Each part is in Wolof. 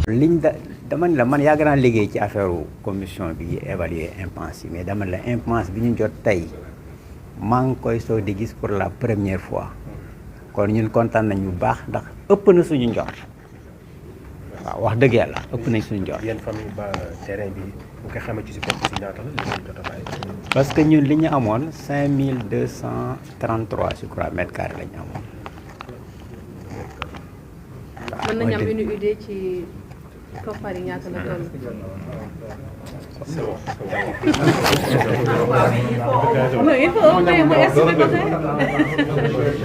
ligne dama ne la man yàgg naa liggéey ci affaire commission bi évaluer impense yi mais dama ne la impense bi ñu jot tey maa ngi koy soo di gis pour la première fois kon ñun kontaan nañ bu baax ndax ëpp na suñu njort waaw wax dëgg yàlla ëpp nañ suñu njort. yéen famille ba terrain bi bu ko xamee ci superficie ñaata la li ngeen jot a bàyyi. parce que ñun li ñu amoon 5233 je crois mètres carrés la ñu amoon. mën nañu am une idée ci koppar yi ñaata la doon. non il faut au moins mu estimer ko tey.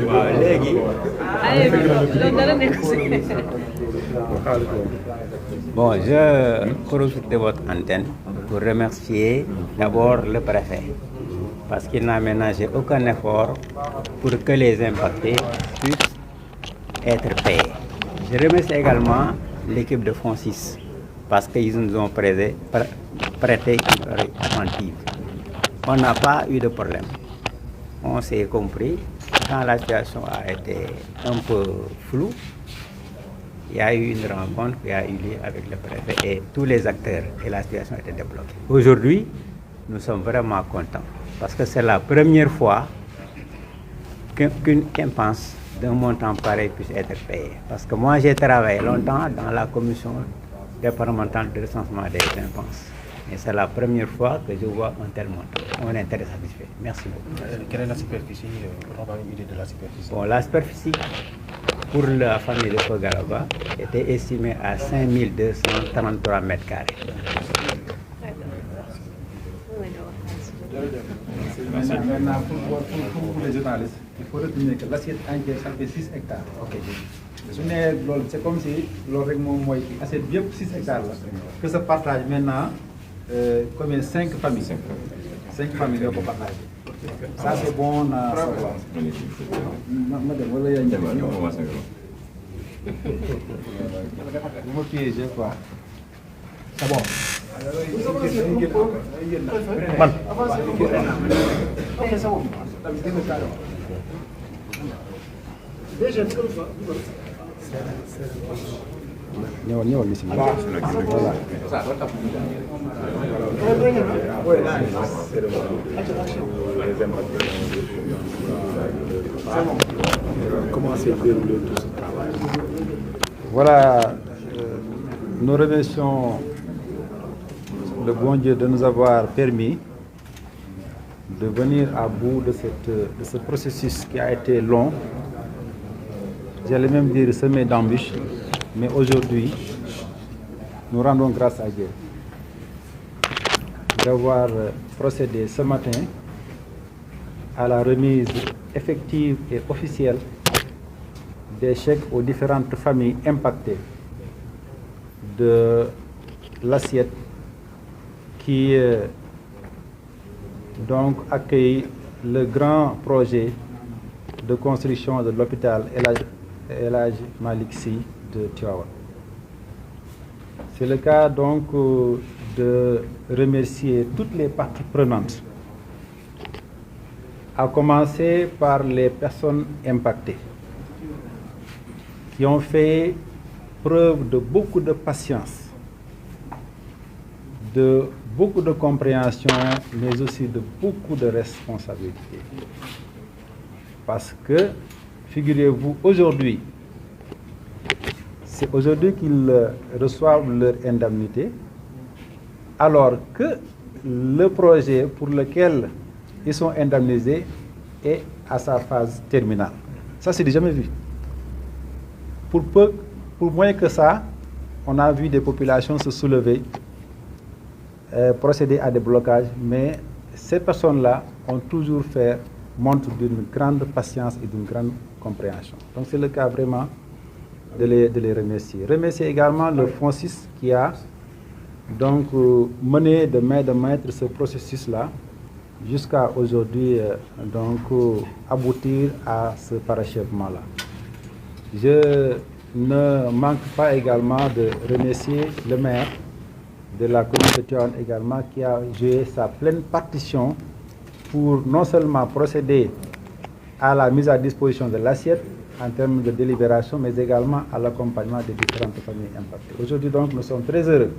waaw léegi. loolu dara nekk si. Bon, je profite de votre antenne pour remercier d'abord le préfet parce qu'il n'a ménagé aucun effort pour que les impactés puissent être payés. Je remercie également l'équipe de FONSIS parce qu'ils nous ont prêté une oreille attentive. On n'a pas eu de problème. On s'est compris. Quand la situation a été un peu floue, il y a eu une rencontre qui a eu lieu avec le préfet et tous les acteurs et la situation a été débloquée. Aujourd'hui, nous sommes vraiment contents parce que c'est la première fois qu'une impense d'un montant pareil puisse être payée. Parce que moi, j'ai travaillé longtemps dans la commission départementale de recensement des impenses. Et c'est la première fois que je vois un tel montant. On est très satisfait. Merci beaucoup. Quelle est la superficie? On va avoir une idée de la superficie. Bon, la superficie pour la famille de Fogaraba était estimée à 5233 mètres carrés. Maintenant, pour les journalistes, il faut retenir que l'assiette entière, ça fait 6 hectares. Ok. C'est comme si l'assiette bien 6 hectares. Là, que se partage maintenant comme 5 familles. 5 familles qui partagent. Ça c'est bon à savoir. Madame, voilà, il y a une vous me piégez quoi? C'est bon. Ok, c'est bon. ñëwal ni si Comment s'est déroulé tout ce travail? Voilà, nous remercions le bon Dieu de nous avoir permis de venir à bout de ce processus qui a été long, j'allais même dire semé d'embûches, mais aujourd'hui, nous rendons grâce à Dieu d'avoir procédé ce matin à la remise effective et officielle des chèques aux différentes familles impactées de l'assiette qui donc accueille le grand projet de construction de l'hôpital El Hadji Malick Sy de Tivaouane. C'est le cas donc de remercier toutes les parties prenantes, à commencer par les personnes impactées, qui ont fait preuve de beaucoup de patience, de beaucoup de compréhension, mais aussi de beaucoup de responsabilité. Parce que, figurez-vous, aujourd'hui, c'est aujourd'hui qu'ils reçoivent leur indemnité, alors que le projet pour lequel ils sont indemnisés est à sa phase terminale. Ça, c'est jamais vu. Pour moins que ça, on a vu des populations se soulever, procéder à des blocages, mais ces personnes-là ont toujours fait montre d'une grande patience et d'une grande compréhension. Donc c'est le cas vraiment de les remercier. Remercier également le FONSIS qui a donc mené de main de maître ce processus-là jusqu'à aujourd'hui donc aboutir à ce parachèvement-là. Je ne manque pas également de remercier le maire de la commune de Tivaouane également qui a joué sa pleine partition pour non seulement procéder à la mise à disposition de l'assiette, en termes de délibération, mais également à l'accompagnement des différentes familles impactées. Aujourd'hui, donc, nous sommes très heureux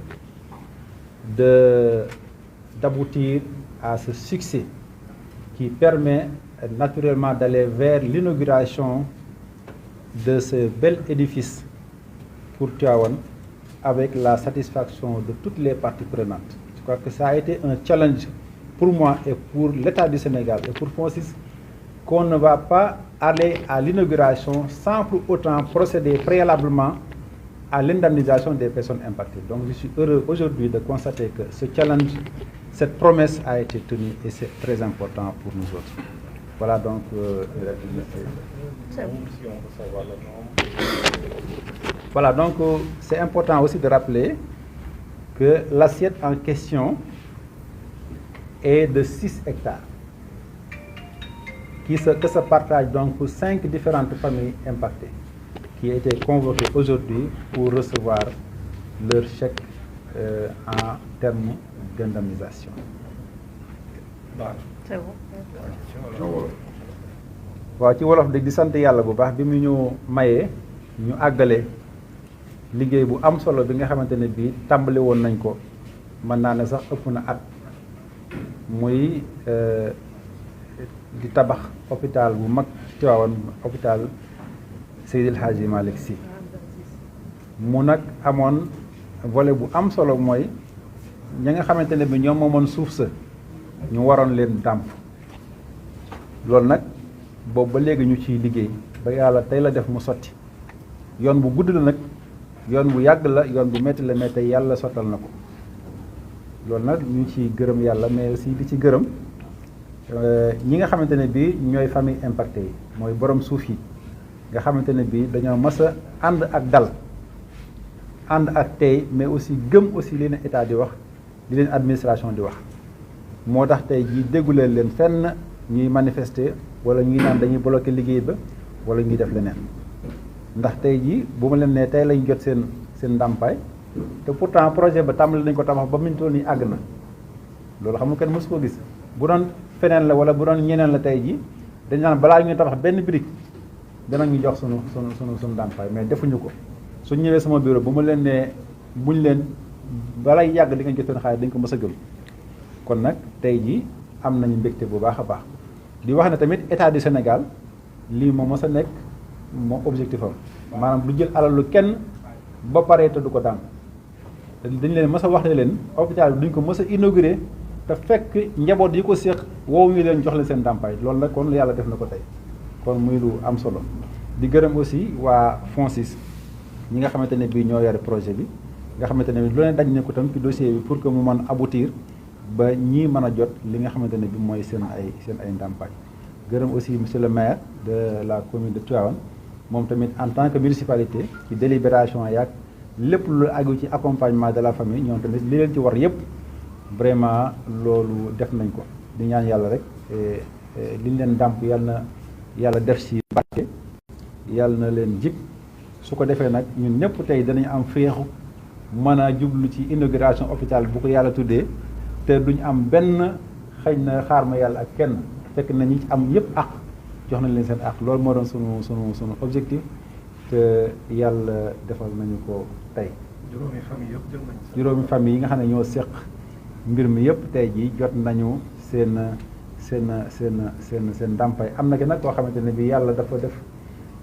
d'aboutir à ce succès qui permet naturellement d'aller vers l'inauguration de ce bel édifice pour Tivaouane avec la satisfaction de toutes les parties prenantes. Je crois que ça a été un challenge pour moi et pour l'État du Sénégal et pour FONSIS qu'on ne va pas aller à l'inauguration sans pour autant procéder préalablement à l'indemnisation des personnes impactées. Donc je suis heureux aujourd'hui de constater que ce challenge, cette promesse a été tenue et c'est très important pour nous autres. Voilà donc voilà donc c'est important aussi de rappeler que l'assiette en question est de 6 hectares que se partagent donc pour 5 différentes familles impactées qui ont été convoquées aujourd'hui pour recevoir leur chèque en termes d'indemnisation. C'est bon. waaw ci wolof de di sant yàlla bu baax bi mu ñu mayee ñu àggale liggéey bu am solo bi nga xamante ne bii tàmbali woon nañ ko mën naa ne sax ëpp na at muy di tabax hôpital bu mag ci Tivaouane hôpital Seydil Hadji Malick Sy mu nag amoon volet bu am solo mooy ñi nga xamante ne bi ñoom moomoon suuf sa ñu waroon leen dàmp loolu nag boobu ba léegi ñu ciy liggéey ba yàlla tey la def mu sotti yoon bu gudd la nag yoon bu yàgg la yoon bu métti la mais tey yàlla sottal na ko loolu nag ñu ngi ciy gërëm yàlla mais aussi di ci gërëm ñi nga xamante ne bii ñooy famille impacté yi mooy borom suuf yi nga xamante ne bii dañoo mas a ànd ak dal ànd ak tey mais aussi gëm aussi li leen état di wax li leen administration di wax moo tax tey jii dégguleen leen fenn ñuy manifester wala ñuy naan dañuy bloquer liggéey ba wala ñuy def leneen ndax tey jii bu ma leen nee tey lañ jot seen ndàmpaay te pourtant projet ba tàmbali nañ ko tabax ba mu toll nii àgg na loolu xam nga kenn mësu koo gis bu doon feneen la wala bu doon ñeneen la tey jii dañ naan balaa ñu tabax benn brique danañu jox sunu ndàmpaay mais defuñu ko suñ ñëwee sama bureau bu ma leen nee buñ leen balay yàgg di nga jot seen xaalis dañ ko mës a gëm kon nag tey jii am nañu mbégte bu baax a baax di wax ne tamit état du Sénégal lii moo mës a nekk moo objectif am maanaam du jël alalu kenn ba pare te du ko daan dañ leen mës a wax ne leen hôpital bi duñ ko mës a inauguré te fekk njaboot yi ko séq woowu ñu leen jox leen seen ndàmpaay loolu nag kon yàlla def na ko tey kon muy lu am solo di gërëm aussi waa FONSIS ñi nga xamante ne bii ñoo yore projet bi nga xamante ne lu leen daj ne ko tam ci dossier bi pour que mu mën aboutir ba ñii mën a jot li nga xamante ne bi mooy seen ay ndàmpaay gërëm aussi monsieur le maire de la commune de Tivaouane moom tamit en tant que municipalité ci délibération yaag lépp lu aju ci accompagnement de la famille ñoom tamit li leen ci war yépp vraiment loolu def nañ ko di ñaan yàlla rek liñ leen dàmp yàlla def ci barke yàlla na leen jig su ko defee nag ñun ñëpp tey danañ am féexu mën a jublu ci inauguration hôpital bu ko yàlla tuddee te duñ am benn xëy na xaar ma yàlla ak kenn fekk na ñi ci am yëpp àq jox nañ leen seen àq loolu moo doon sunu objectif te yàlla defal nañu ko tey. juróomi famille yi nga xam ne ñoo seq mbir mi yëpp tey jii jot nañu seen ndàmpaay am na ki nag koo xamante ne bi yàlla dafa def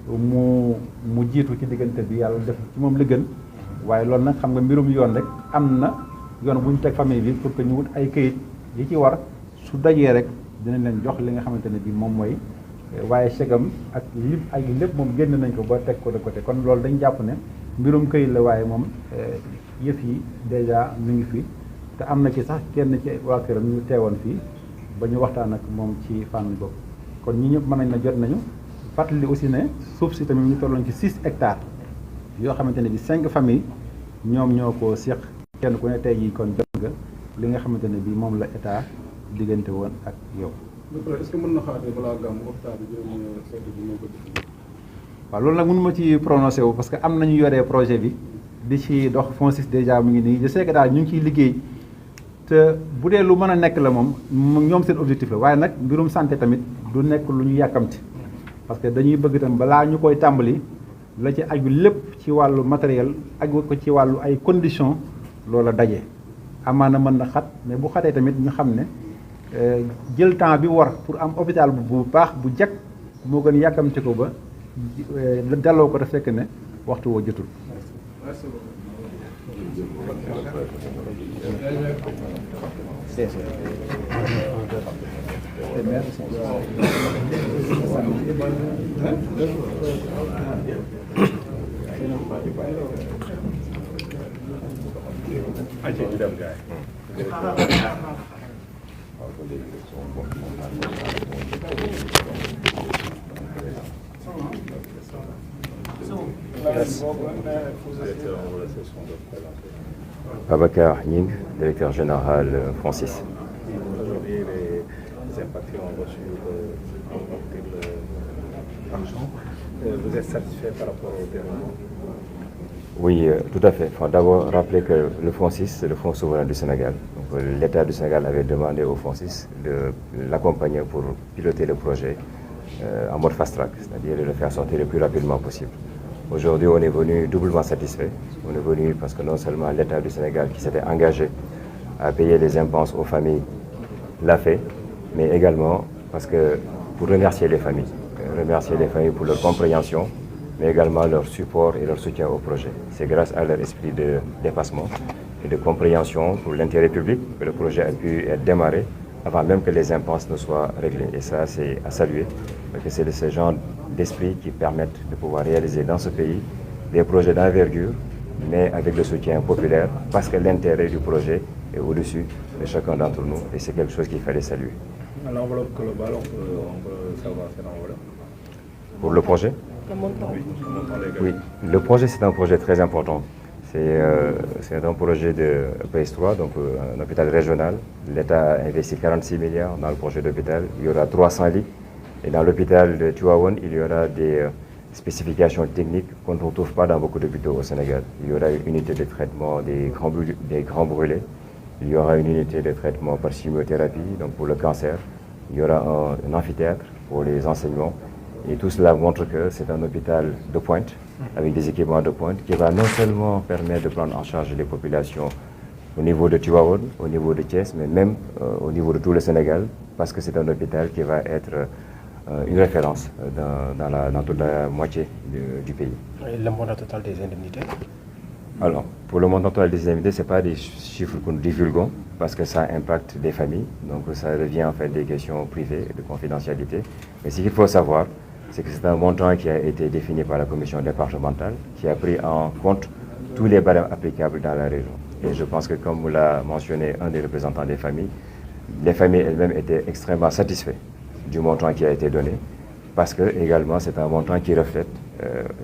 mu jiitu ci diggante bi yàlla def ci moom li gën waaye loolu nag xam nga mbirum yoon rek am na yoon bu ñu teg famille bi pour que ñu wut ay këyit yi ci war su dajee rek dinañ leen jox li nga xamante ne bi moom mooy waaye segam ak lépp moom génn nañ ko ba teg ko de côté kon loolu dañ jàpp ne mbirum këyit la waaye moom yëf yi déjà mu ngi fi te am na ci sax kenn ci waa këram ñu teewoon fii ba ñu waxtaan ak moom ci fànn boobu kon ñi ñëpp mën nañ na jot nañu fàttali aussi ne suuf si tamit ñu tolloon ci 6 hectares yoo xamante ne bi 5 familles ñoom ñoo ko séq kenn ku ne tey jii kon jot nga li nga xamante ne bi moom la état diggante woon ak yow. est-ce que mën na xaar balaa gàmm hôpital bi dina ko def. waaw loolu nag mënu ma ci prononcé wu parce que am nañu yoree projet bi di ci dox FONSIS déjà mu ngi nii je sais que daal ñu ngi ciy liggéey te bu dee lu mën a nekk la moom ñoom seen objectif la waaye nag mbirum santé tamit du nekk lu ñu yàkkamti parce que dañuy bëgg itam balaa ñu koy tàmbali la ci aju lépp ci wàllu matériel aju ko ci wàllu ay conditions loola daje amaana mën na xat mais bu xatee tamit ñu xam ne jël temps bi war pour am hôpital bu baax bu jag moo gën yàkkamte ko ba delloo ko te fekk ne waxtu woo jotul. Babacar Ning, directeur général Francis. Aujourd'hui, les impactés ont reçu l'argent. Vous êtes satisfait par rapport au déroulement? Oui, tout à fait. Il faut d'abord rappeler que le Francis, c'est le Fonds souverain du Sénégal. L'État du Sénégal avait demandé au Francis de l'accompagner pour piloter le projet en mode fast-track, c'est-à-dire de le faire sortir le plus rapidement possible. Aujourd'hui, on est venu doublement satisfait. On est venu parce que non seulement l'État du Sénégal qui s'était engagé à payer les impenses aux familles l'a fait, mais également parce que pour remercier les familles pour leur compréhension, mais également leur support et leur soutien au projet. C'est grâce à leur esprit de dépassement et de compréhension pour l'intérêt public que le projet a pu être démarré avant même que les impenses ne soient réglées. Et ça, c'est à saluer, parce que c'est de ce genre d'esprit qui permettent de pouvoir réaliser dans ce pays des projets d'envergure, mais avec le soutien populaire, parce que l'intérêt du projet est au-dessus de chacun d'entre nous, et c'est quelque chose qu'il fallait saluer. L'enveloppe globale, on peut savoir cette enveloppe? Pour le projet? Le montant. Oui, le projet, c'est un projet très important. C'est un projet de PS3, donc un hôpital régional. L'État a investi 46 milliards dans le projet d'hôpital. Il y aura 300 lits. Et dans l'hôpital de Tivaouane, il y aura des spécifications techniques qu'on ne retrouve pas dans beaucoup d'hôpitaux au Sénégal. Il y aura une unité de traitement des grands brûlés. Il y aura une unité de traitement par chimiothérapie, donc pour le cancer. Il y aura un amphithéâtre pour les enseignements. Et tout cela montre que c'est un hôpital de pointe, avec des équipements de pointe, qui va non seulement permettre de prendre en charge les populations au niveau de Tivaouane, au niveau de Thiès, mais même au niveau de tout le Sénégal, parce que c'est un hôpital qui va être une référence dans toute la moitié du pays. Et le montant total des indemnités? Alors, pour le montant total des indemnités, ce n'est pas des chiffres que nous divulguons, parce que ça impacte des familles, donc ça devient en fait des questions privées de confidentialité. Mais ce qu'il faut savoir, c'est que c'est un montant qui a été défini par la commission départementale, qui a pris en compte tous les barèmes applicables dans la région. Et je pense que, comme l'a mentionné un des représentants des familles, les familles elles-mêmes étaient extrêmement satisfaites du montant qui a été donné, parce que également c'est un montant qui reflète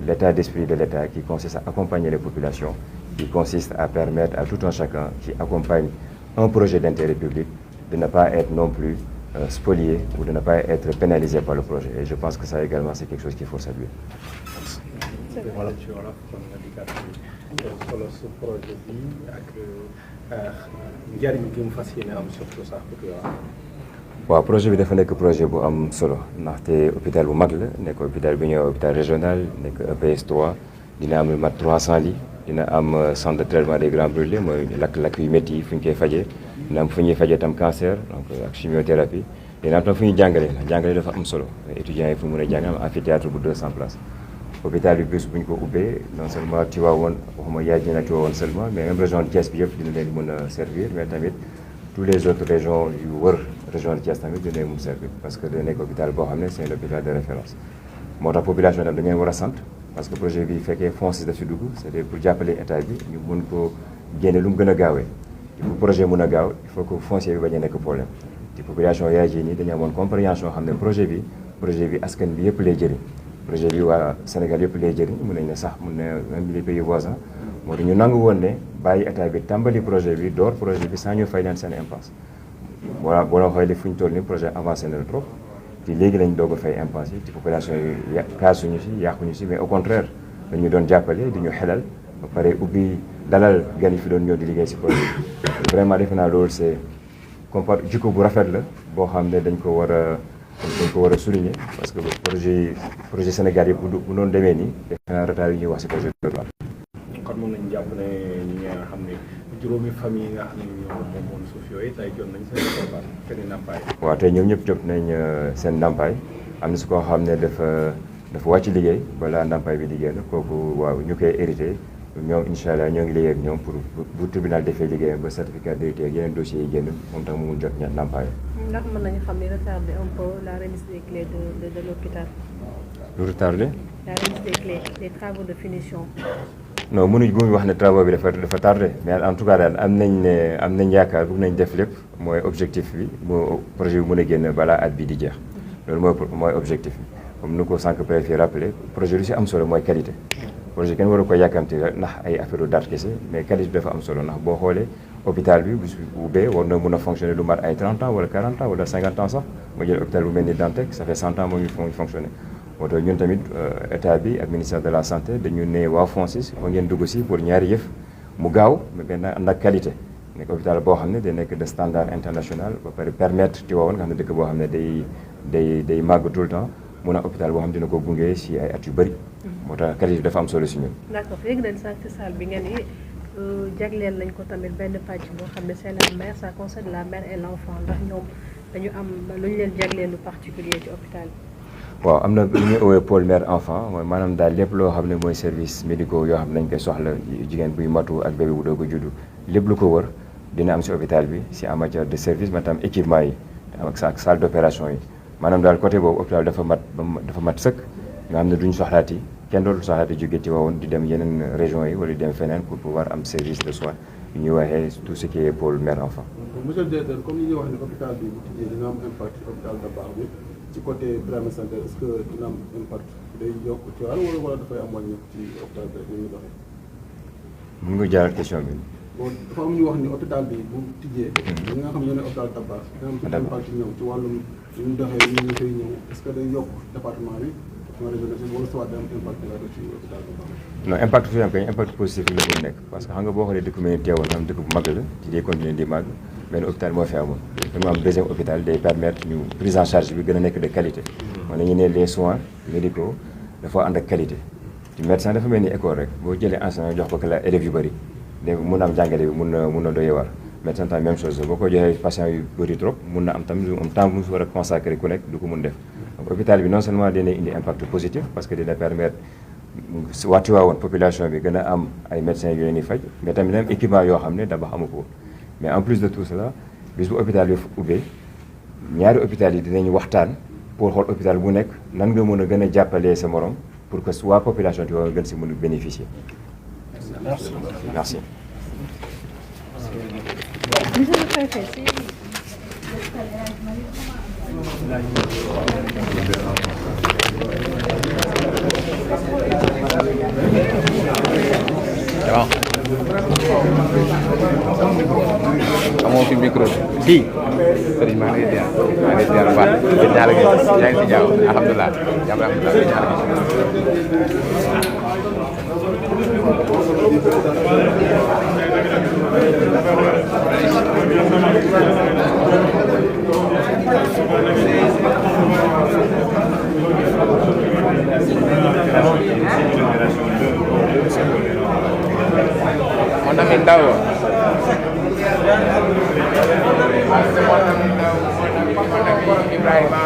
l'état d'esprit de l'État, qui consiste à accompagner les populations, qui consiste à permettre à tout un chacun qui accompagne un projet d'intérêt public de ne pas être non plus spolié ou de ne pas être pénalisé par le projet. Et je pense que ça également, c'est quelque chose qu'il faut saluer. Voilà. Solo su projet bi ak njariñ gi mu fas yéene am surtout sax waaw projet bi dafa nekk projet bu am solo ndaxte hôpital bu mag la nekk hôpital bi ñëw hôpital régional nekk EPS3 dina am lu mat 300 lits dina am centre de traitement des grands brûlés mooy lakk-lakk yu métti yi fu ñu koy fajee dina am fu ñuy fajee tam cancer donc ak chimiothérapie dina am tam fu ñuy jàngale ndax jàngale dafa am solo étudiants yi fu mën a jàng am amphithéâtre bu 200 places. Hôpital bi bés bu ñu ko ubbee non seulement Tivaouane waxuma yaay dina Tivaouane seulement mais même région de Thiès bi yëpp dina leen mën a servir mais tamit tous les autres régions yu wër région de Thiès tamit dina leen mën servir parce que dina nekk hôpital boo xam ne c'est l'hôpital de référence. moo tax population tam dañu leen war a sant parce que projet bi fekkee FONSIS daf si dugg c'est-à-dire pour jàppale état bi ñu mën ko génne lu mu gën a gaawee pour projet mën a gaaw il faut que foncier bi bañ a nekk problème te population yaay ji nii dañu amoon compréhension xam ne projet bi askan bi yëpp lay jëriñ. projet bi waa Sénégal yëpp lay jëriñ mun nañ ne sax mun ne même les pays voisins moo tax ñu nangu woon ne bàyyi état bi tàmbali projet bi door projet bi sans ñu fay leen seen impasse voilà boo la xoolee fu ñu toll nii projet avancé na trop te léegi lañ doog a fay impasse yi te population yi kaasuñu si yàquñu si mais au contraire dañu doon jàppale di ñu xelal ba pare ubbi dalal gan yi fi doon ñëw di liggéey si projet bi vraiment defe naa loolu c'est jikko bu rafet la boo xam ne dañ ko war a dañ ko war a souligner parce que projet Sénégal yëpp bu doon demee nii def naa retard yi ñuy wax si projet de loi. kon moom lañu jàpp ne ñi nga xam ne juróomi famille yi nga xam ne ñoom moom suuf yooyu tey jot nañ seen koppar seen ndàmpaay. waaw tey ñoom ñëpp jot nañ seen ndàmpaay am na su koo xam ne dafa wàcc liggéey balaa ndàmpaay bi di génn kooku waaw ñu koy hérité ñoom incha allah ñoo ngi liggéey ak ñoom pour bu tribunal defee liggéeyam ba certificat d'hérité ak yeneen dossiers yi génn moom tax mu mun jot ña ndàmpaay. ndax mën nañu xam ne retardé un peu la remise des clés de l'hôpital. lu retardé. la remise des clés des travaux de finition. non mënuñ wax ne travaux bi dafa tardé mais en tout cas daal am nañ yaakaar bëgg nañ def lépp mooy objectif bi mu projet bi mën a génn balaa at bi di jeex loolu mooy objectif bi comme ni ko sànq préfet rappelé projet lu si am solo mooy qualité. projet kenn waru ko yàkkamti ndax ay affaire u date kese mais qualité dafa am solo ndax boo xoolee hôpital bi bu ubbee war na mën a fonctionner lu mat ay 30 ans wala 40 ans wala 50 ans sax moo jël hôpital bu mel ni Dantec ça fait 100 ans moo ngi fonctionner moo tax ñun tamit état bi ak ministère de la santé dañu ne waa FONSIS foo ngeen dugg si pour ñaari yëf mu gaaw mais benn ànd ak qualité nekk hôpital boo xam ne day nekk de standard international ba pare permettre Tivaouane nga xam ne dëkk boo xam ne day màgg tout le temps mun a hôpital boo xam ne dina ko gunge si ay at yu bëri moo tax qualité dafa am solo si ñun. d'accord léegi nag sax ci salle bi ngeen ni jagleel nañ ko tamit benn pàcc boo xam ne c'est la mère ça concerne la mère et l'enfant ndax ñoom dañu am lu ñu leen jagleel lu particulier ci hôpital bi. waaw am na lu ñuy woowee pôle mère enfant mooy maanaam daal lépp loo xam ne mooy service médicaux yoo xam ne dañ koy soxla jigéen buy matu ak bébé bu doog a juddu lépp lu ko wër dina am si hôpital bi si en matière de service ma tam équipement yi ak salle d'opération yi maanaam daal côté boobu hôpital dafa mat sëkk nga xam ne duñ soxlaati kenn dootul soxlaati jóge Tivaouane di dem yeneen régions yi wala di dem feneen pour pouvoir am service de soins yu ñuy waxee tout ce qui est pôle mère enfant. monsieur le directeur comme ni ñuy wax ne hôpital bi bu tijjee dina am impact hôpital Dabakh bi ci côté primary santé est-ce que dina am impact day yokk ci wala dafay am wàññi ci hôpital bi ni muy doxee. mun nga jaaral question bi. bon dafa am ñu wax ni hôpital bi bu tijjee. ñi nga xam ne hôpital Dabakh dina am ci impact ci ñëw ci wàllum li ñu doxee li ñu koy ñëw est-ce que day yokk département bi. non impact fi am kay impact positif la muy nekk parce que xam nga boo xoolee dëkk mel ni Tivaouane am dëkk bu mag la ci day continuer di mag benn hôpital moo fi amoon dañu am deuxième hôpital day permettre ñu prise en charge bi gën a nekk de qualité man nañu ne les soins médicaux dafa ànd ak qualité ci médecin dafa mel ni école rek boo jëlee enseignant jox ko la élèves yu bëri dégg mun na am jàngale bi mun na doy war médecin tam même chose boo ko joxee patient yu bëri trop mun na am tam am temps bu mu war a consacré ku nekk du ko mun def donc hôpital bi non seulement dina indi impact positif parce que dina permettre waa Tivaouane population bi gën a am ay médecins yu leen di faj mais tamit am équipement yoo xam ne Dabakh amu ko mais en plus de tout cela bis bu hôpital bi ubbee ñaari hôpital yi dinañ waxtaan pour xool hôpital bu nekk nan nga mën a gën a jàppalee sa morom pour que waa population Tivaouane gën si mën a bénéficier. Merci. Monsieur le préfet, amoo fi micro bi sëriñ maa ngi lay ziar bu baax di ñaanal yaa ngi si jàmm alhamdulilah jàmm alhamdulilah di ñaanal mon ami Ndao mon ami Ibrahima